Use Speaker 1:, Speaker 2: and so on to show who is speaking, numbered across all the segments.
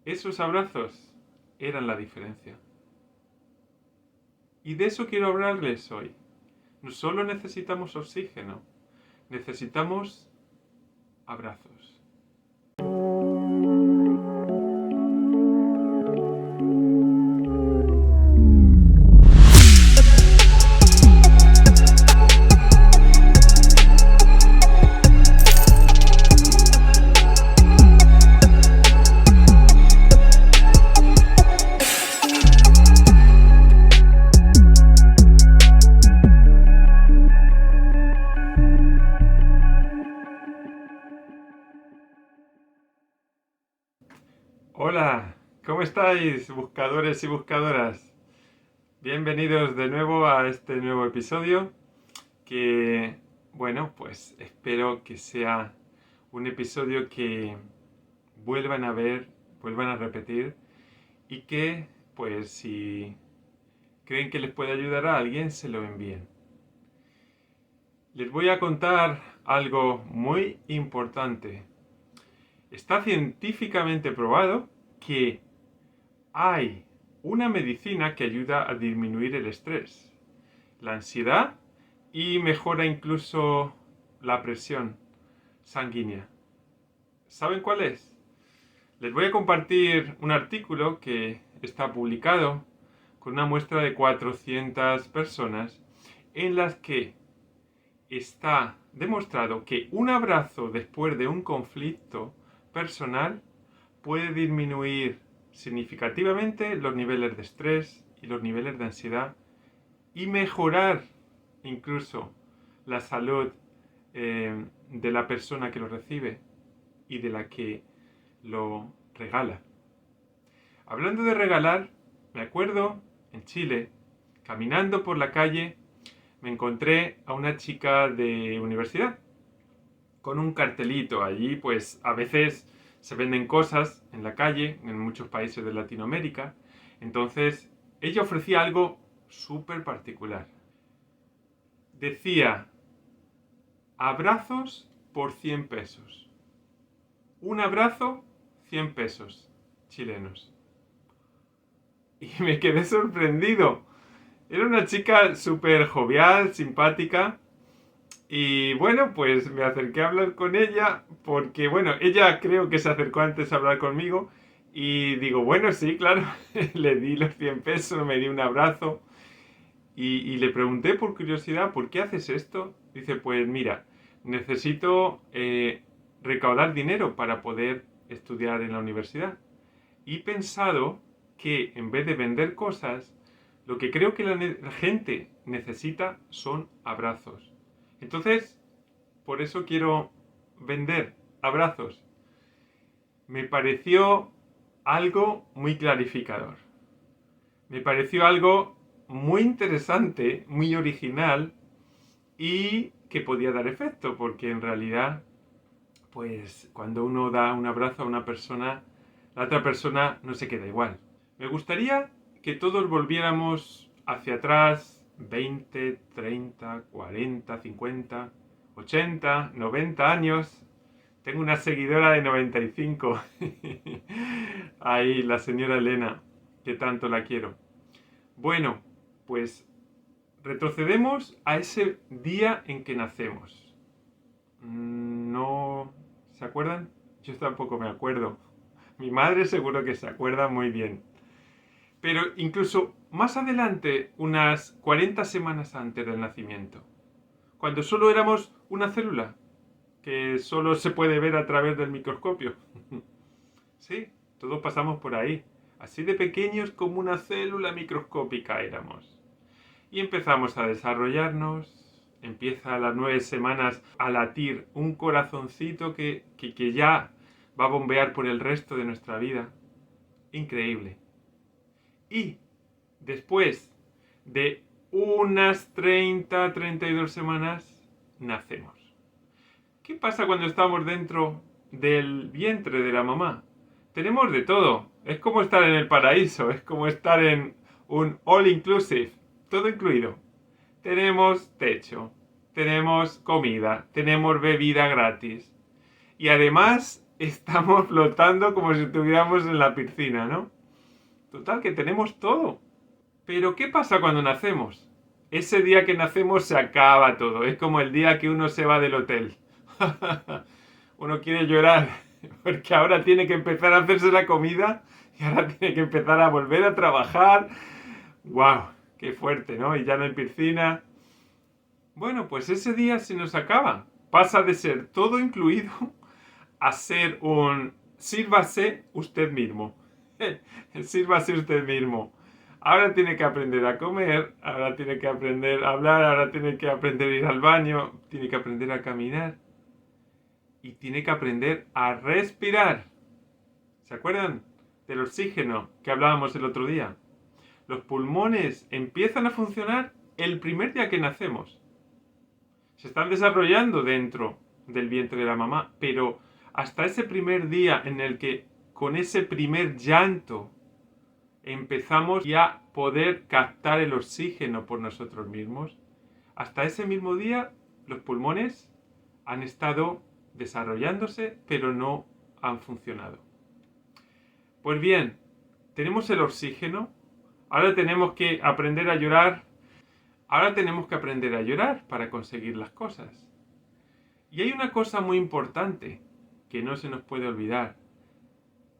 Speaker 1: Esos abrazos eran la diferencia. Y de eso quiero hablarles hoy. No solo necesitamos oxígeno, necesitamos abrazos. Hola, ¿cómo estáis, buscadores y buscadoras? Bienvenidos de nuevo a este nuevo episodio que, bueno, pues espero que sea un episodio que vuelvan a ver, vuelvan a repetir y que, pues si creen que les puede ayudar a alguien, se lo envíen. Les voy a contar algo muy importante. Está científicamente probado que hay una medicina que ayuda a disminuir el estrés, la ansiedad y mejora incluso la presión sanguínea. ¿Saben cuál es? Les voy a compartir un artículo que está publicado con una muestra de 400 personas en las que está demostrado que un abrazo después de un conflicto personal puede disminuir significativamente los niveles de estrés y los niveles de ansiedad y mejorar incluso la salud de la persona que lo recibe y de la que lo regala. Hablando de regalar, me acuerdo en Chile, caminando por la calle, me encontré a una chica de universidad con un cartelito. Allí pues a veces se venden cosas en la calle en muchos países de Latinoamérica. Entonces ella ofrecía algo súper particular. Decía, abrazos por 100 pesos. Un abrazo, 100 pesos chilenos. Y me quedé sorprendido. Era una chica súper jovial, simpática. Y bueno, pues me acerqué a hablar con ella porque, bueno, ella creo que se acercó antes a hablar conmigo y digo, bueno, sí, claro, le di los 100 pesos, me di un abrazo y le pregunté por curiosidad, ¿por qué haces esto? Dice, pues mira, necesito recaudar dinero para poder estudiar en la universidad. Y he pensado que en vez de vender cosas, lo que creo que la gente necesita son abrazos. Entonces, por eso quiero vender abrazos. Me pareció algo muy clarificador. Me pareció algo muy interesante, muy original y que podía dar efecto, porque en realidad, pues cuando uno da un abrazo a una persona, la otra persona no se queda igual. Me gustaría que todos volviéramos hacia atrás 20, 30, 40, 50, 80, 90 años. Tengo una seguidora de 95. Ahí, la señora Elena, que tanto la quiero. Bueno, pues retrocedemos a ese día en que nacemos. ¿No se acuerdan? Yo tampoco me acuerdo. Mi madre seguro que se acuerda muy bien. Pero incluso más adelante, unas 40 semanas antes del nacimiento, cuando solo éramos una célula, que solo se puede ver a través del microscopio. Sí, todos pasamos por ahí. Así de pequeños como una célula microscópica éramos. Y empezamos a desarrollarnos. Empieza a las 9 semanas a latir un corazoncito que ya va a bombear por el resto de nuestra vida. Increíble. Y después de unas 30-32 semanas, nacemos. ¿Qué pasa cuando estamos dentro del vientre de la mamá? Tenemos de todo. Es como estar en el paraíso, es como estar en un all inclusive, todo incluido. Tenemos techo, tenemos comida, tenemos bebida gratis. Y además estamos flotando como si estuviéramos en la piscina, ¿no? Total, que tenemos todo. Pero ¿qué pasa cuando nacemos? Ese día que nacemos se acaba todo. Es como el día que uno se va del hotel. Uno quiere llorar porque ahora tiene que empezar a hacerse la comida y ahora tiene que empezar a volver a trabajar. ¡Wow! ¡Qué fuerte!, ¿no? Y ya no hay piscina. Bueno, pues ese día se nos acaba. Pasa de ser todo incluido a ser un sírvase usted mismo. Sírvase usted mismo. Ahora tiene que aprender a comer, ahora tiene que aprender a hablar, ahora tiene que aprender a ir al baño, tiene que aprender a caminar y tiene que aprender a respirar. ¿Se acuerdan del oxígeno que hablábamos el otro día? Los pulmones empiezan a funcionar el primer día que nacemos. Se están desarrollando dentro del vientre de la mamá, pero hasta ese primer día en el que con ese primer llanto empezamos ya a poder captar el oxígeno por nosotros mismos, hasta ese mismo día los pulmones han estado desarrollándose, pero no han funcionado. Pues bien, tenemos el oxígeno, ahora tenemos que aprender a llorar, ahora tenemos que aprender a llorar para conseguir las cosas. Y hay una cosa muy importante que no se nos puede olvidar.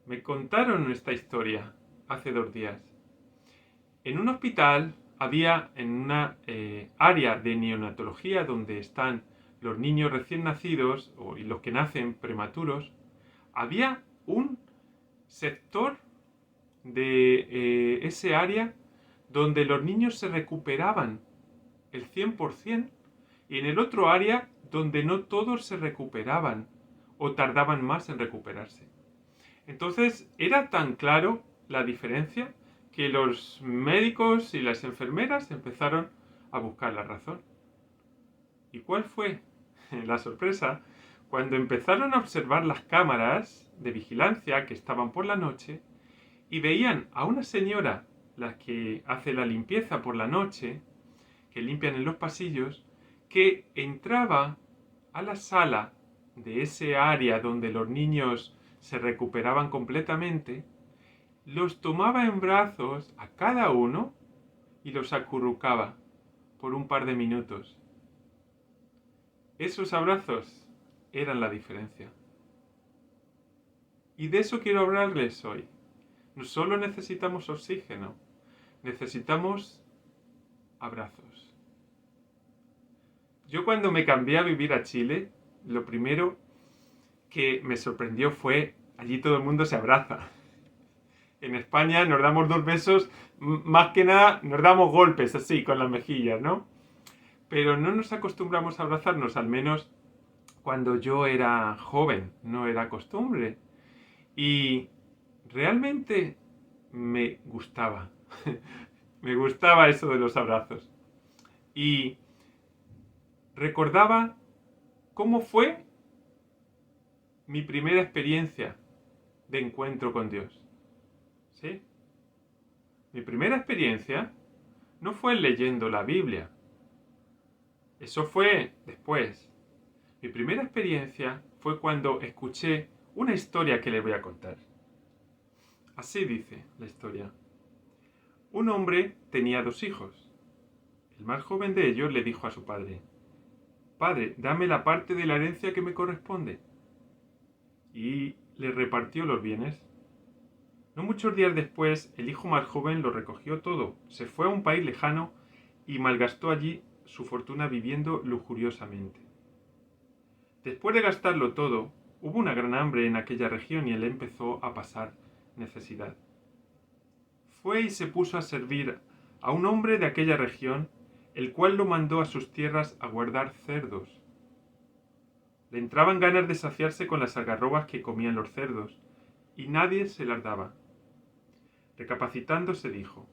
Speaker 1: Me contaron esta historia hace 2 días. En un hospital había en una área de neonatología donde están los niños recién nacidos y los que nacen prematuros, había un sector de ese área donde los niños se recuperaban el 100% y en el otro área donde no todos se recuperaban o tardaban más en recuperarse. Entonces era tan claro la diferencia que los médicos y las enfermeras empezaron a buscar la razón. ¿Y cuál fue la sorpresa? Cuando empezaron a observar las cámaras de vigilancia que estaban por la noche y veían a una señora, la que hace la limpieza por la noche, que limpian en los pasillos, que entraba a la sala de ese área donde los niños se recuperaban completamente, los tomaba en brazos a cada uno y los acurrucaba por un par de minutos. Esos abrazos eran la diferencia. Y de eso quiero hablarles hoy. No solo necesitamos oxígeno, necesitamos abrazos. Yo cuando me cambié a vivir a Chile, lo primero que me sorprendió fue, allí todo el mundo se abraza. En España nos damos 2 besos, más que nada nos damos golpes así con las mejillas, ¿no? Pero no nos acostumbramos a abrazarnos, al menos cuando yo era joven, no era costumbre. Y realmente me gustaba. Me gustaba eso de los abrazos. Y recordaba cómo fue mi primera experiencia de encuentro con Dios. ¿Sí? Mi primera experiencia no fue leyendo la Biblia. Eso fue después. Mi primera experiencia fue cuando escuché una historia que les voy a contar. Así dice la historia. Un hombre tenía 2 hijos. El más joven de ellos le dijo a su padre: «Padre, dame la parte de la herencia que me corresponde». Y le repartió los bienes. No muchos días después, el hijo más joven lo recogió todo, se fue a un país lejano y malgastó allí su fortuna viviendo lujuriosamente. Después de gastarlo todo, hubo una gran hambre en aquella región y él empezó a pasar necesidad. Fue y se puso a servir a un hombre de aquella región, el cual lo mandó a sus tierras a guardar cerdos. Le entraban ganas de saciarse con las algarrobas que comían los cerdos, y nadie se las daba. Recapacitando se dijo: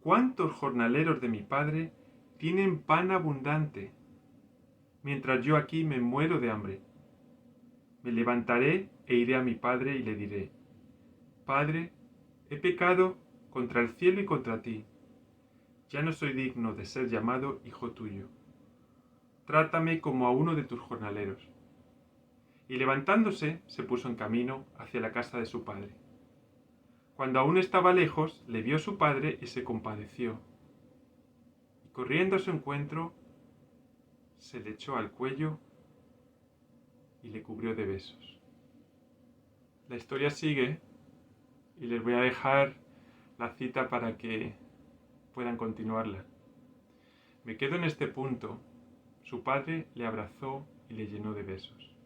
Speaker 1: «¿Cuántos jornaleros de mi padre tienen pan abundante, mientras yo aquí me muero de hambre? Me levantaré e iré a mi padre y le diré: Padre, he pecado contra el cielo y contra ti. Ya no soy digno de ser llamado hijo tuyo. Trátame como a uno de tus jornaleros». y levantándose se puso en camino hacia la casa de su padre. Cuando aún estaba lejos, le vio su padre y se compadeció. Y corriendo a su encuentro, se le echó al cuello y le cubrió de besos. La historia sigue y les voy a dejar la cita para que puedan continuarla. Me quedo en este punto. Su padre le abrazó y le llenó de besos.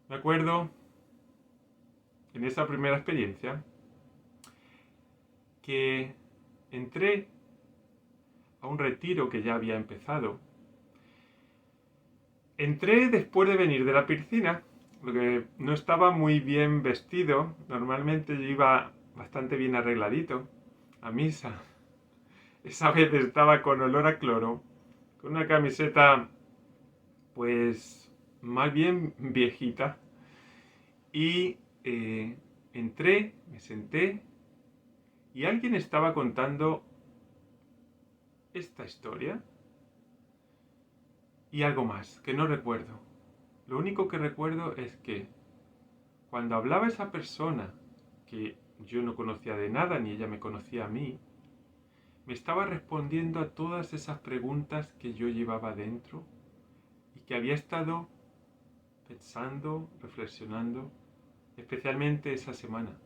Speaker 1: Me acuerdo en esa primera experiencia que entré a un retiro que ya había empezado. Entré después de venir de la piscina, porque no estaba muy bien vestido. Normalmente yo iba bastante bien arregladito a misa. Esa vez estaba con olor a cloro, con una camiseta pues más bien viejita. Y entré, me senté y alguien estaba contando esta historia y algo más, que no recuerdo. Lo único que recuerdo es que cuando hablaba esa persona, que yo no conocía de nada ni ella me conocía a mí, me estaba respondiendo a todas esas preguntas que yo llevaba dentro y que había estado pensando, reflexionando, especialmente esa semana.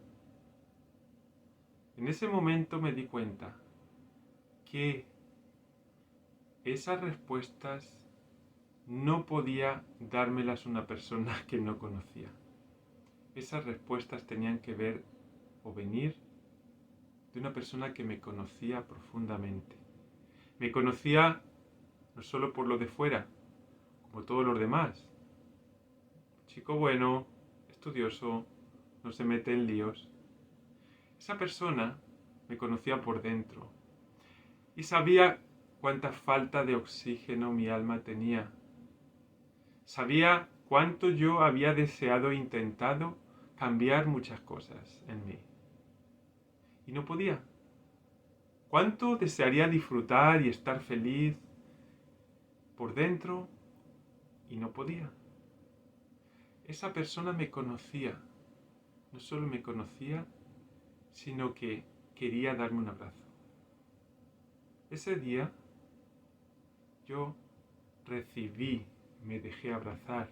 Speaker 1: En ese momento me di cuenta que esas respuestas no podía dármelas una persona que no conocía. Esas respuestas tenían que ver o venir de una persona que me conocía profundamente. Me conocía no solo por lo de fuera, como todos los demás. Chico bueno, estudioso, no se mete en líos. Esa persona me conocía por dentro y sabía cuánta falta de oxígeno mi alma tenía. Sabía cuánto yo había deseado e intentado cambiar muchas cosas en mí. Y no podía. Cuánto desearía disfrutar y estar feliz por dentro y no podía. Esa persona me conocía. No solo me conocía, sino que quería darme un abrazo. Ese día yo recibí, me dejé abrazar.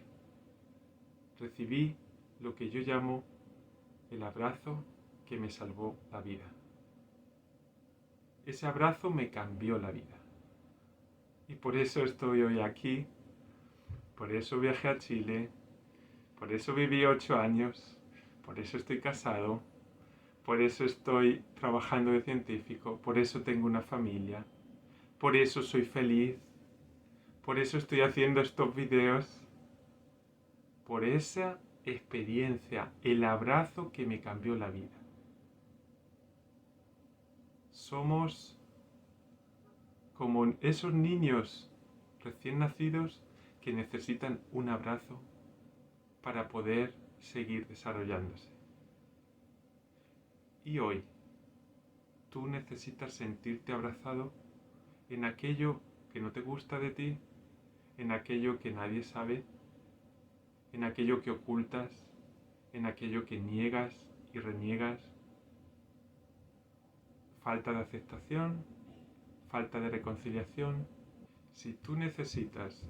Speaker 1: Recibí lo que yo llamo el abrazo que me salvó la vida. Ese abrazo me cambió la vida. Y por eso estoy hoy aquí, por eso viajé a Chile, por eso viví 8 años, por eso estoy casado, por eso estoy trabajando de científico, por eso tengo una familia, por eso soy feliz, por eso estoy haciendo estos videos, por esa experiencia, el abrazo que me cambió la vida. Somos como esos niños recién nacidos que necesitan un abrazo para poder seguir desarrollándose. Y hoy, tú necesitas sentirte abrazado en aquello que no te gusta de ti, en aquello que nadie sabe, en aquello que ocultas, en aquello que niegas y reniegas. Falta de aceptación, falta de reconciliación. Si tú necesitas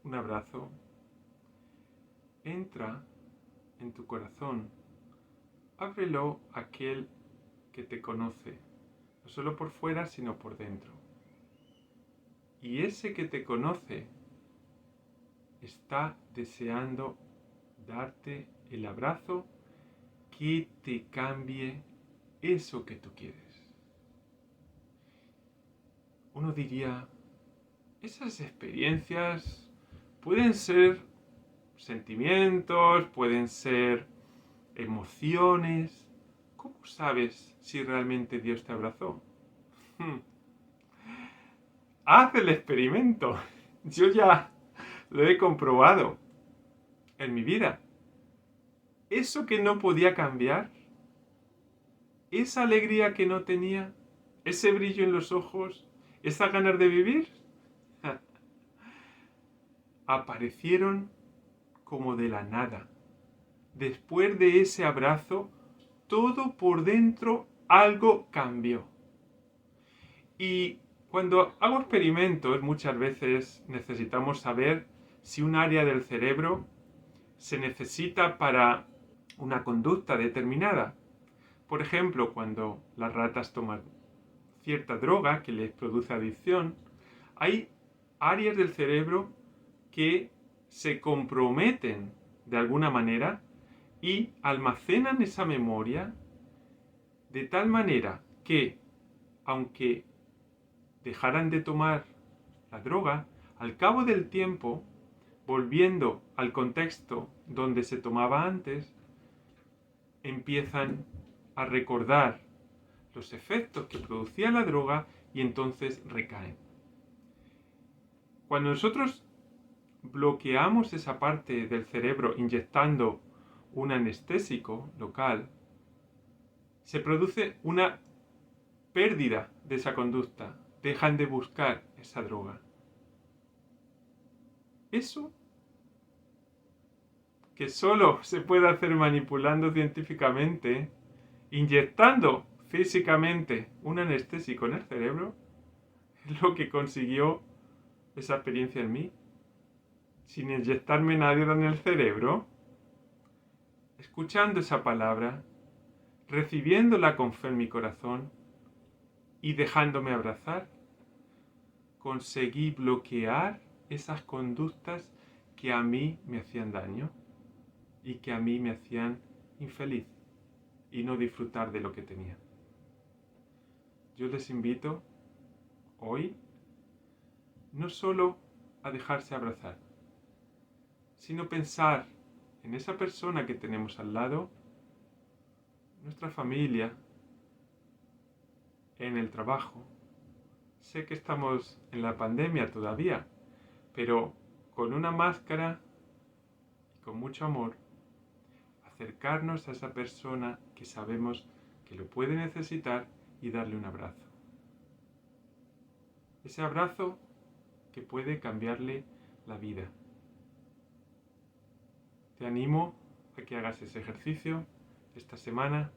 Speaker 1: un abrazo, entra en tu corazón, ábrelo a aquel que te conoce, no solo por fuera, sino por dentro. Y ese que te conoce está deseando darte el abrazo que te cambie eso que tú quieres. Uno diría, esas experiencias pueden ser sentimientos, pueden ser emociones. ¿Cómo sabes si realmente Dios te abrazó? Haz el experimento. Yo ya lo he comprobado en mi vida. Eso que no podía cambiar, esa alegría que no tenía, ese brillo en los ojos, esa ganas de vivir, aparecieron como de la nada. Después de ese abrazo, todo por dentro algo cambió. Y cuando hago experimentos, muchas veces necesitamos saber si un área del cerebro se necesita para una conducta determinada. Por ejemplo, cuando las ratas toman cierta droga que les produce adicción, hay áreas del cerebro que se comprometen de alguna manera y almacenan esa memoria de tal manera que, aunque dejaran de tomar la droga, al cabo del tiempo, volviendo al contexto donde se tomaba antes, empiezan a recordar los efectos que producía la droga y entonces recaen. Cuando nosotros bloqueamos esa parte del cerebro inyectando un anestésico local, se produce una pérdida de esa conducta. Dejan de buscar esa droga. Eso, que solo se puede hacer manipulando científicamente, inyectando físicamente un anestésico en el cerebro, es lo que consiguió esa experiencia en mí. Sin inyectarme nadie en el cerebro, escuchando esa palabra, recibiéndola con fe en mi corazón y dejándome abrazar, conseguí bloquear esas conductas que a mí me hacían daño y que a mí me hacían infeliz y no disfrutar de lo que tenía. Yo les invito hoy no solo a dejarse abrazar, sino pensar en esa persona que tenemos al lado, nuestra familia, en el trabajo. Sé que estamos en la pandemia todavía, pero con una máscara y con mucho amor, acercarnos a esa persona que sabemos que lo puede necesitar y darle un abrazo. Ese abrazo que puede cambiarle la vida. Te animo a que hagas ese ejercicio esta semana,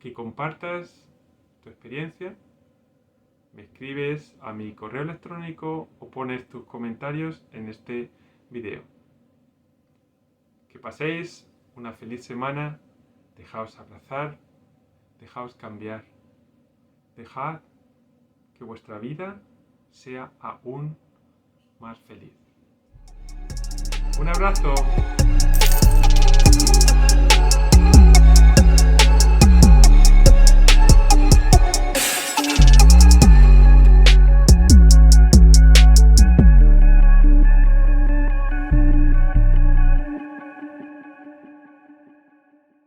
Speaker 1: que compartas tu experiencia, me escribes a mi correo electrónico o pones tus comentarios en este video. Que paséis una feliz semana, dejaos abrazar, dejaos cambiar, dejad que vuestra vida sea aún más feliz. Un abrazo.